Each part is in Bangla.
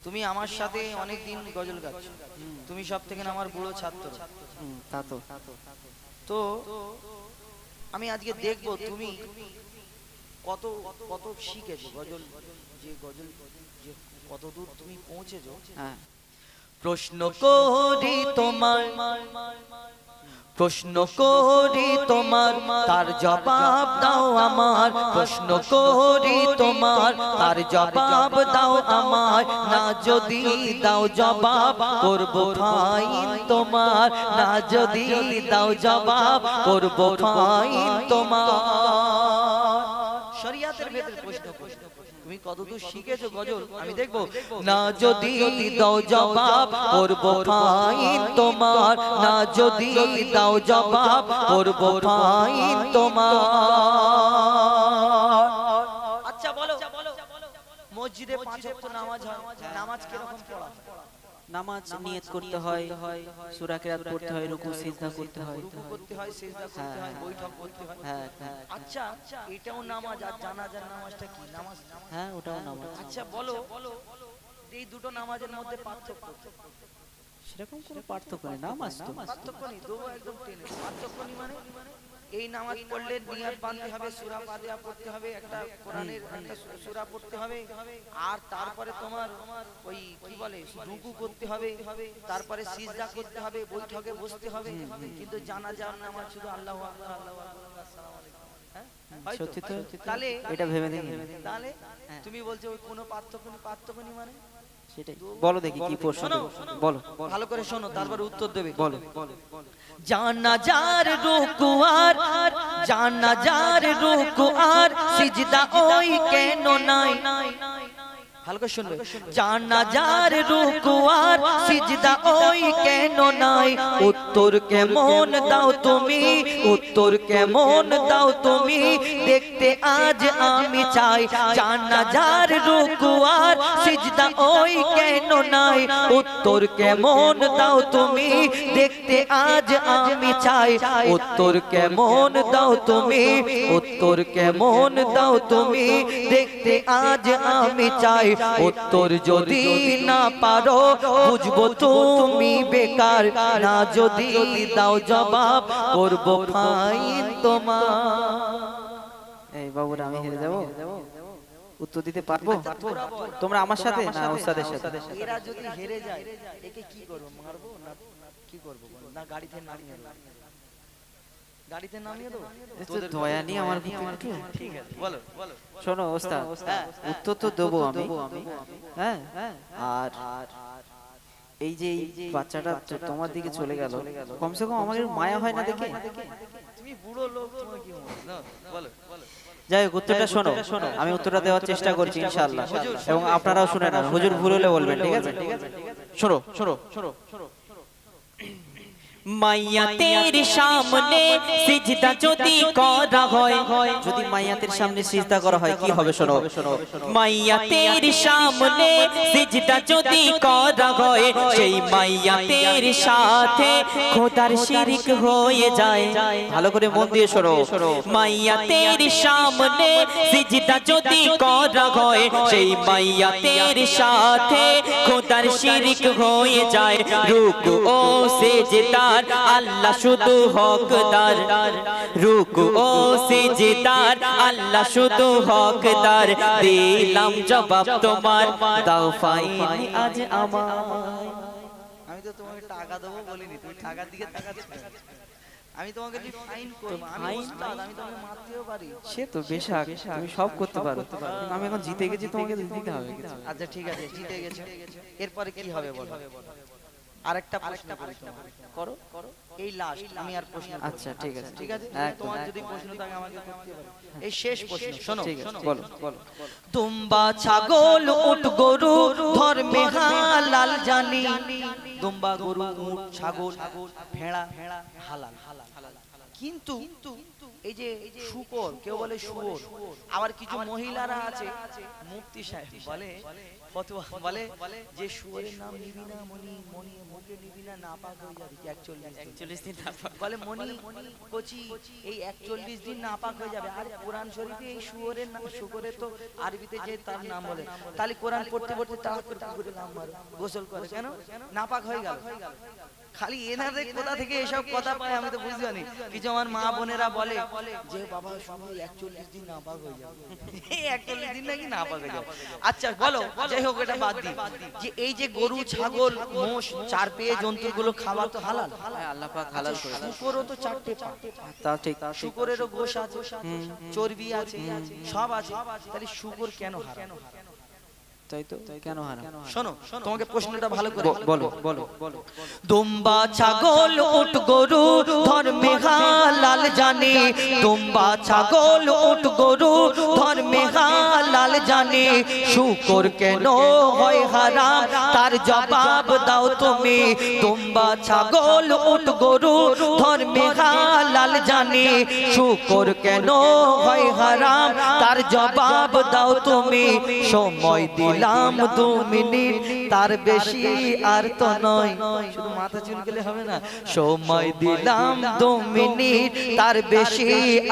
তুমি আমার সাথে অনেক দিন গজল গাচ্ছ, তুমি সব থেকে আমার বুড়ো ছাত্র। তা তো তো আমি আজকে দেখবো তুমি কত কত শিখেছো গজল, যে গজল যে কত দূর তুমি পৌঁছেছো। হ্যাঁ প্রশ্ন করি তোমার, প্রশ্ন করি তোমার, তার জবাব দাও আমার। প্রশ্ন করি তোমার, তার জবাব দাও আমার। না যদি দাও জবাব করব ফাইন তোমার। না যদি দাও জবাব করব ফাইন তোমার। শরিয়াতের ভেতরে প্রশ্ন করি তুমি কতদূর শিখেছো গজল, আমি দেখবো। না যদি দাও জবাব করব ফাইন তোমার। না যদি দাও জবাব করব ফাইন তোমার। আচ্ছা বলো, মসজিদে 5 ওয়াক্ত নামাজ হয়, নামাজ কিরকম পড়া? নামাজ নিয়ত করতে হয়, সূরা কিরাত পড়তে হয়, রুকু সিজদা করতে হয়, রুকু করতে হয়, সিজদা করতে হয়, বৈঠক করতে হয়। হ্যাঁ আচ্ছা এটাও নামাজ, আর জানাজার নামাজটা কি নামাজ? হ্যাঁ ওটাও নামাজ। আচ্ছা বলো, এই দুটো নামাজের মধ্যে পার্থক্য? সেরকম কোনো পার্থক্য নেই, নামাজ তো পার্থক্য নেই, দুটো একদম টেনে। পার্থক্য নেই মানে এই নামাজ পড়লে নিয়াত বাঁধতে হবে, সূরা ফাতিহা পড়তে হবে, একটা কোরআনের একটা সূরা পড়তে হবে, আর তারপরে তোমার ওই কি বলে রুকু করতে হবে, তারপরে সিজদা করতে হবে, বৈঠকে বসতে হবে। কিন্তু জানাজার নামাজ শুধু আল্লাহু আকবার, আল্লাহু আকবার, আসসালামু আলাইকুম। হ্যাঁ সত্যি তো, তাহলে এটা ভেবে দেখি। তাহলে তুমি বলছো ওই কোনো পার্থক্য নেই, পার্থক্য নেই মানে সেটাই বলো দেখি কি প্রশ্ন, বলো ভালো করে শোনো, তারপর উত্তর দেবে। বলো। জানাজার রুকু আর, জানাজার রুকু আর সিজদা ওই কেন নাই? ভালো করে শুনবে। জানাজার রুকু আর সিজদা ওই কেন নাই? উত্তর কেমন দাও তুমি, উত্তর কেমন দাও তুমি, দেখতে আজ আমি চাই। জানাজার রুকু আর সিজদা ওই কেন নাই? উত্তর কেমন দাও তুমি, দেখতে আজ আমি চাই। উত্তর কেমন দাও তুমি, উত্তর কেমন দাও তুমি, দেখতে আজ আমি চাই। উত্তর যদি না পারো বুঝবো তুমি বেকার। না যদি দাও জবাব করব ফাইন তোমার। এই বাবুরা আমি হেরে যাব, উত্তর দিতে পারবো? তোমরা আমার সাথে না ওস্তাদের সাথে? এরা যদি হেরে যায় একে কি করব, মারবো না কি করব? না গাড়িতে নামিয়ে দেব, গাড়িতে নামিয়ে দেব। তোদের দয়া নিয়ে আমার ঠিক আছে বলো বলো। শোনো ওস্তাদ, উত্তর তো দেবো আমি, হ্যাঁ। আর এই যে বাচ্চাটা তোমার দিকে চলে গেল, কমসে কম আমাকে মায়া হয় না দেখে? তুমি বুড়ো লোক, তোমার কি মনে বলো বলো। যাই হোক উত্তরটা শোনো, আমি উত্তরটা দেওয়ার চেষ্টা করছি ইনশাআল্লাহ, এবং আপনারাও শুনে নেন, হুজুর ভুল হলে বলবেন, ঠিক আছে? শোনো শোনো শোনো। মাইয়াতের সামনে সিজদা যদি করা হয়, যদি মাইয়াতের সামনে সিজদা করা হয় কি হবে শোনো। মাইয়াতের সামনে সিজদা যদি করা হয়, সেই মাইয়াতের সাথে খোদার শিরক হয়ে যায়। ভালো করে মন দিয়ে শোনো। মাইয়াতের সামনে সিজদা যদি করা হয়, সেই মাইয়াতের সাথে খোদার শিরক হয়ে যায়। রুকু ও সিজদা আল্লাহ শুধু হকদার, রুকু ও সিজদার আল্লাহ শুধু হকদার। দিলাম জবাব তোমার, দাও ফাইন আজ আমায়। আমি তো তোমাকে টাকা দেবো বলিনি, তুমি টাকার দিকে তাকাচ্ছ। আমি তোমাকে যদি ফাইন করব, আমি ওস্তাদ, আমি তোমাকে মারতেও পারি। সে তো বেশাক, তুমি সব করতে পারো, আমি এখন জিতে গেছি, তোমাকে দিতে হবে কিছু। আচ্ছা ঠিক আছে, জিতে গেছে, এরপরে কি হবে বলো? আরেকটা প্রশ্ন করো, এই লাস্ট, আমি আর প্রশ্ন। আচ্ছা ঠিক আছে, ঠিক আছে, তোমার যদি প্রশ্ন থাকে আমাকে করতে পারো। এই শেষ প্রশ্ন শোনো, বলো বলো। দুম্বা ছাগল উট গরু ধর্মে হালাল জানি। দুম্বা গরু উট ছাগল ভেড়া হালাল, কিন্তু এই যে শুকর, কেউ বলে শুয়োর, আবার কিছু মহিলারা আছে, মুফতি সাহেব বলে ফতোয়া বলে যে শুয়োরের নাম নিবি না মনি মনি মুখে নিবি না নাপাক হয়ে যাবে 41 দিন নাপাক বলে মনি কোচি এই 41 দিন নাপাক হয়ে যাবে আর কোরআন শরীফে এই শুয়োরের নাম শুকরে তো আরবিতে যে তার নাম বলে তাহলে কোরআন পড়তে পড়তে তাড়াতাড়ি করে নাম মারো গোসল করে কেন নাপাক হয়ে গেল খালি এনাদের কোথা থেকে এসব কথা পায় আমি তো বুঝতে পারি কিছু আমার মা বোনেরা বলে যে বাবা শুধু 41 দিন নাপাক হয়ে যাবে এই 41 দিন নাকি নাপাক হয়ে যাবে আচ্ছা বলো যাই হোক এটা বাদ দিই যে এই যে গরু ছাগল মোষ চার পেয়ে জন্তুগুলো খাওয়া তো হালাল আল্লাহ পাক হালাল করেছে শুকরও তো চারটে পা তা ঠিক শুকরেরও গোশ আছে চর্বি আছে সব আছে তাহলে শুকর কেন হারাম তাই তো কেন হারাম শোনো তোমাকে প্রশ্নটা ভালো করে বলো বলো বলো দুম্বা ছাগল উট গরু ধর্মে হালাল জানে দুম্বা ছাগল উট গরু ধর্মে হালাল জানে শুকর কেন হয় হারাম তার জবাব দাও তুমি দুম্বা ছাগল উট গরু ধর্মে হালাল জানে শুকর কেন হয় হারাম তার জবাব দাও তুমি সময় দিলাম 2 মিনিট তার বেশি আর তো নয় শুধু মাথা চুলকেলে হবে না সময় দিলাম 2 মিনিট তার বেশি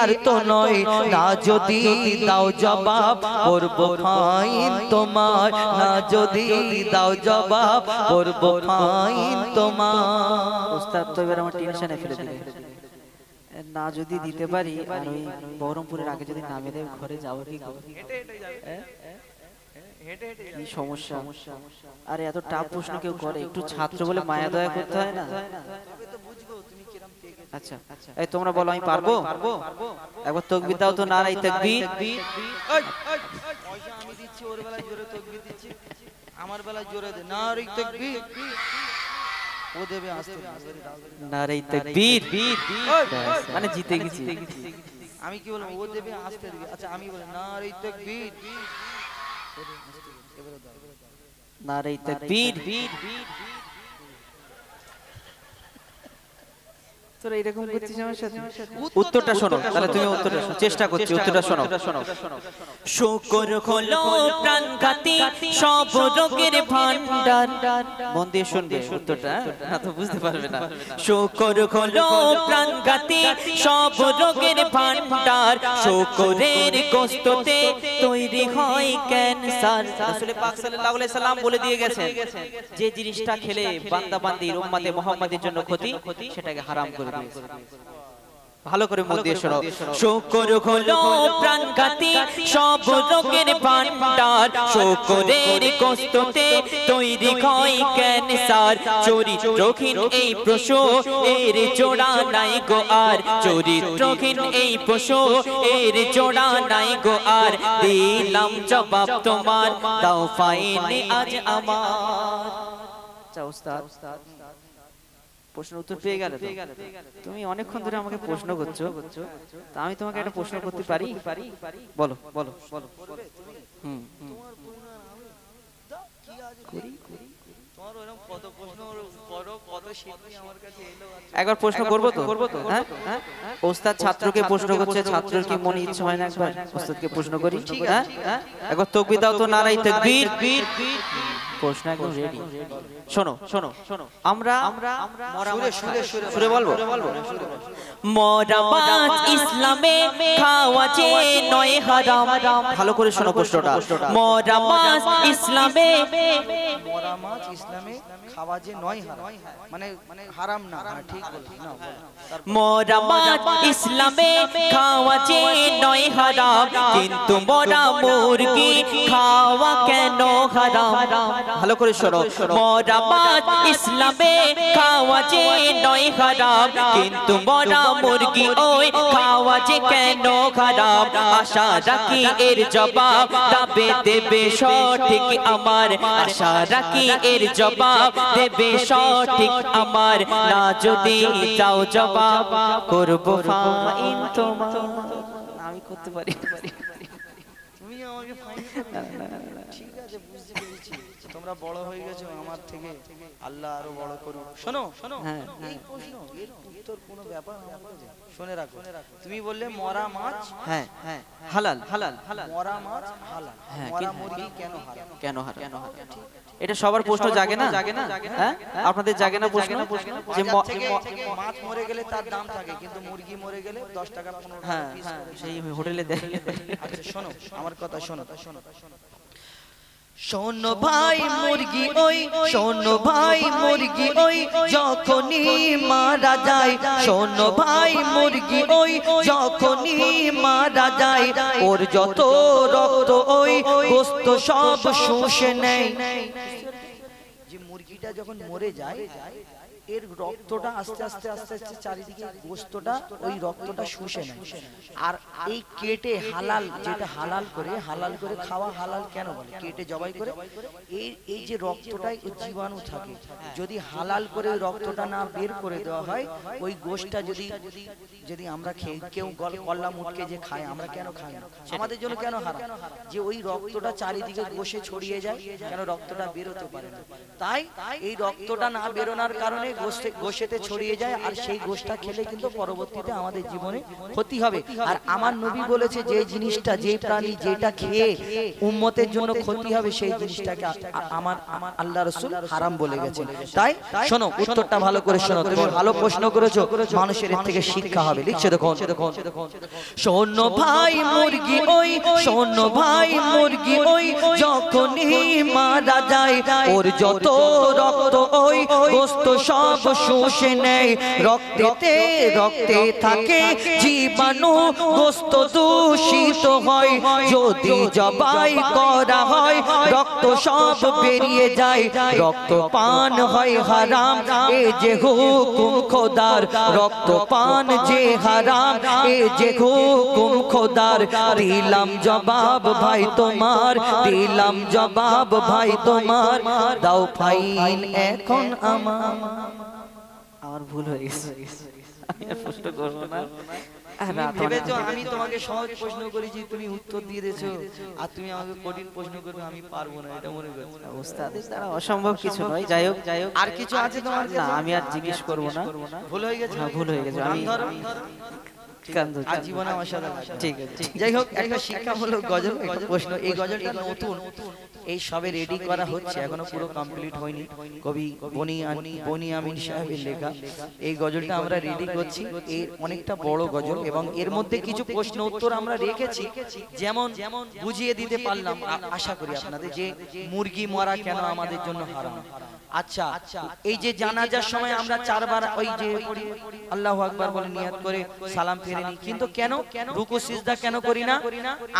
আর তো নয় না যদি দাও জবাব করব ফাইন তোমার না যদি দাও জবাব করব ফাইন তোমার ওস্তাদ তো এবার আমার টেনশনে ফেলে দিলে না যদি দিতে পারি আর ওই বহরমপুরের আগে যদি নামে দেব ঘরে যাবো কি করব কি সমস্যা আরে এত টাফ প্রশ্ন কেউ করে একটু ছাত্র বলে মায়া দয়া করতে হয় না আচ্ছা এই তোমরা বলো আমি পারবো একবার তাকবীর দাও তো নারায়ে তাকবীর পয়সা আমি দিচ্ছি ওর বেলায় জোরে তাকবীর দিচ্ছি আমার বেলায় জোরে দে নারায়ে তাকবীর ও দেবে আস্তে নারায়ে তাকবীর মানে জিতে গেছি আমি কি বলবো ও দেবে আস্তে দিবে আচ্ছা আমি বলি নারায়ে তাকবীর নারায়ে তাকবীর তোরা এরকম করছিস আমার সাথে উত্তরটা শোনো তাহলে তুমি উত্তরটা শোনো চেষ্টা করছি উত্তরটা শোনো শুকর হলো প্রাণঘাতী সব রোগের ভান্ডার মন দিয়ে শুনবে উত্তরটা না তো বুঝতে পারবে না শুকর হলো প্রাণঘাতী সব রোগের ভান্ডার শুকরের গোশতে তৈরি হয় ক্যান্সার রাসূল পাক সাল্লাল্লাহু আলাইহি সাল্লাম বলে দিয়ে গেছেন যে জিনিসটা খেলে বান্দা বান্দির উম্মতে মুহাম্মাদের জন্য ক্ষতি সেটাকে হারাম করে দিয়েছে ভালো করে মন দিয়ে শোনো শুকর হলো প্রাণঘাতী সব রোগের ভান্ডার শুকরের গোশতে তৈরি হয় ক্যান্সার চরিত্রহীন এই পশু এর জোড়া নাই গো আর চরিত্রহীন এই পশু এর জোড়া নাই গো আর দিলাম জবাব তোমার দাও ফাইন আজ আমার আচ্ছা ওস্তাদ প্রশ্ন উত্তর পেয়ে গেলে তুমি অনেকক্ষণ ধরে আমাকে প্রশ্ন করছো তা আমি তোমাকে একটা প্রশ্ন করতে পারি বলো বলো বলো একবার প্রশ্ন করবো তো হ্যাঁ ওস্তাদ ছাত্রকে প্রশ্ন করছে ছাত্রের কি মনে ইচ্ছে হয় না একবার ওস্তাদকে প্রশ্ন করি হ্যাঁ একবার তাকবীর দাও তো নারায়ে তাকবীর প্রশ্ন একদম রেডি শোনো শোনো আমরা সুরে বলবো মরা মাছ ইসলামে খাওয়া যে নয় হারাম ভালো করে শোনো প্রশ্নটা মরা মাছ ইসলামে মরা মাছ ইসলামে খাওয়া যে নয় হারাম মানে হারাম না ঠিক বলছি না মরা মাছ ইসলামে খাওয়া যে নয় হারাম কিন্তু মরা মুরগি খাওয়া কেন হারাম ভালো করে শোনো মরা মাছ ইসলামে খাওয়া যে নয় হারাম কিন্তু মরা মুরগি ওই খাওয়া যে কেন হারাম আশা রাখি এর জবাব তবে দেবে সঠিক আমার আশা রাখি এর জবাব দেবে সঠিক আমার না যদি চাও জবাব করব ফাইন তোমার আমি করতে পারি তুমি আমাকে ফাইন ঠিক আছে বুঝতে পেরেছি তোমরা বড় হয়ে গেছো আমার থেকে, আল্লাহ আরো বড় করুক। শোনো শোনো, হ্যাঁ, এই প্রশ্ন এর উত্তর কোনো ব্যাপার না, শুনে রাখো। তুমি বললে মরা মাছ হ্যাঁ হ্যাঁ হালাল হালাল হালাল, মরা মাছ হালাল, হ্যাঁ, মরা মুরগি কেন হারাম? কেন হারাম? এটা সবার প্রশ্ন জাগে না? হ্যাঁ আপনাদের জাগে না প্রশ্ন যে থেকে মাছ মরে গেলে তার দাম থাকে, কিন্তু মুরগি মরে গেলে 10 টাকা 15 টাকা হ্যাঁ পিস হ্যাঁ করে। সেই হোটেলে দেয়। আচ্ছা শোনো আমার কথা, শোনো শোনো ভাই মুরগি ওই, শোনো ভাই মুরগি ওই যখনই মারা যায়, শোনো ভাই মুরগি ওই যখনই মারা যায়, ওর যত রক্ত ওই গোস্ত সব শুষে নেয়। যে মুরগিটা যখন মরে যায় এর রক্তটা আস্তে আস্তে আস্তে আস্তে চারিদিকে গোস্তটা ওই রক্তটা শুষে নেয়। আর এই কেটে হালাল, যেটা হালাল করে খাওয়া, হালাল কেন বলে? কেটে জবাই করে এই যে রক্তটাই জীবাণু থাকে, যদি হালাল করে ওই রক্তটা না বের করে দেওয়া হয়, ওই গোশটা যদি আমরা কেউ গলা মুটকে যে খায়, আমরা কেন খাই না? আমাদের জন্য কেন হারাম? যে ওই রক্তটা চারিদিকে গোশে ছড়িয়ে যায়, কেন রক্তটা বেরোতে পারে না? তাই এই রক্তটা না বেরোনোর কারণে গোশেতে ছড়িয়ে যায়, আর সেই গোশটা খেলে কিন্তু পরবর্তীতে আমাদের জীবনে ক্ষতি হবে। আর আমার নবী বলেছে যে জিনিসটা, যে প্রাণী যেটা খেয়ে উম্মতের জন্য ক্ষতি হবে, সেই জিনিসটাকে আমার আল্লাহ রাসূল হারাম বলে গেছে। তাই শোনো, উত্তরটা ভালো করে শোনো। তুমি ভালো প্রশ্ন করেছো, মানুষের এর থেকে শিক্ষা হবে। লিখছে দেখো, শোনো ভাই মুরগি ওই, শোনো ভাই মুরগি ওই যখনই মারা যায়, ওর যত রক্ত ওই গোস্ত সব শুষে নেয়। রক্তে থাকে জীবাণু, গোস্ত দূষিত হয়, যদি জবাই করা হয় রক্ত সব বেরিয়ে যায়। রক্ত পান হয় হারাম, এ যে হুকুম খোদার, রক্ত পান যে হারাম, এ যে হুকুম খোদার। দিলাম জবাব ভাই তোমার, দিলাম জবাব ভাই তোমার, দাও ফাইন এখন আমার ভুল হয়ে গেছে, আমি আর প্রশ্ন করবো না। ভেবেছো আমি তোমাকে সহজ প্রশ্ন করেছি, তুমি উত্তর দিয়ে দিয়েছো, আর তুমি আমাকে কঠিন প্রশ্ন করবে, আমি পারবো না, এটা মনে করছো? ওস্তাদের দ্বারা অসম্ভব কিছু নয়। যাই হোক আর কিছু আছে তোমার না, আমি আর জিজ্ঞেস করবো না। ভুল হয়ে গেছে, ভুল হয়ে গেছে। আমি আর জীবনে আমার সাথে ঠিক আছে। যাই হোক, একটা শিক্ষামূলক গজল, একটা প্রশ্ন। এই গজলটা নতুন, এই সবে রেডি করা হচ্ছে, এখনো পুরো কমপ্লিট হয়নি। কবি বনি আমিন সাহেবের লেখা এই গজলটা আমরা রেডি করছি। এর অনেকটা বড় গজল, এবং এর মধ্যে কিছু প্রশ্ন উত্তর আমরা রেখেছি, যেমন বুঝিয়ে দিতে পারলাম আশা করি আপনাদের, যে মুরগি মরা কেন আমাদের জন্য হারাম। আচ্ছা, এই যে জানাজার সময় আমরা 4 বার ওই যে আল্লাহু আকবার বলে নিয়াত করে সালাম ফিরে নিই, কিন্তু কেন রুকু সিজদা কেন করি না?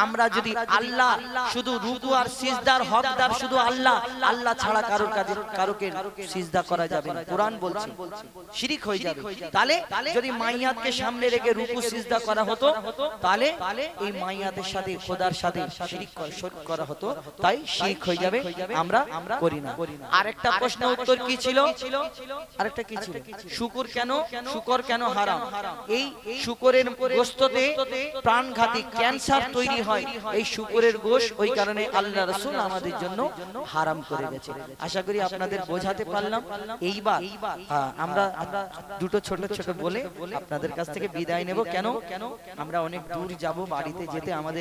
আমরা যদি আল্লাহ, শুধু রুকু আর সিজদার হকদার শুধু আল্লাহ, আল্লাহ ছাড়া কারোর কাছে কারোকে সিজদা করা যাবে না, কোরআন বলছে শিরিক হয়ে যাবে। তাহলে যদি মাইয়াতকে সামনে রেখে রুকু সিজদা করা হতো, তাহলে এই মাইয়াতের সাথে খোদার সাথে শিরিক করা হতো, তাই শিরিক হয়ে যাবে, আমরা করি না। আরেকটা প্রশ্ন উত্তর কি ছিল? আরেকটা কি ছিল? শুকর কেন হারাম? এই শুকরের গোশতে প্রাণঘাতী ক্যান্সার তৈরি হয়, এই শুকরের গোশ, ওই কারণে আল্লাহ রাসূল আমাদের জন্য হারাম করে গেছে। আশা করি আপনাদের বোঝাতে পারলাম। এইবার আমরা দুটো ছোট ছোট বলে আপনাদের কাছ থেকে বিদায় নেব। কেন আমরা অনেক দূর যাব, বাড়িতে যেতে আমাদের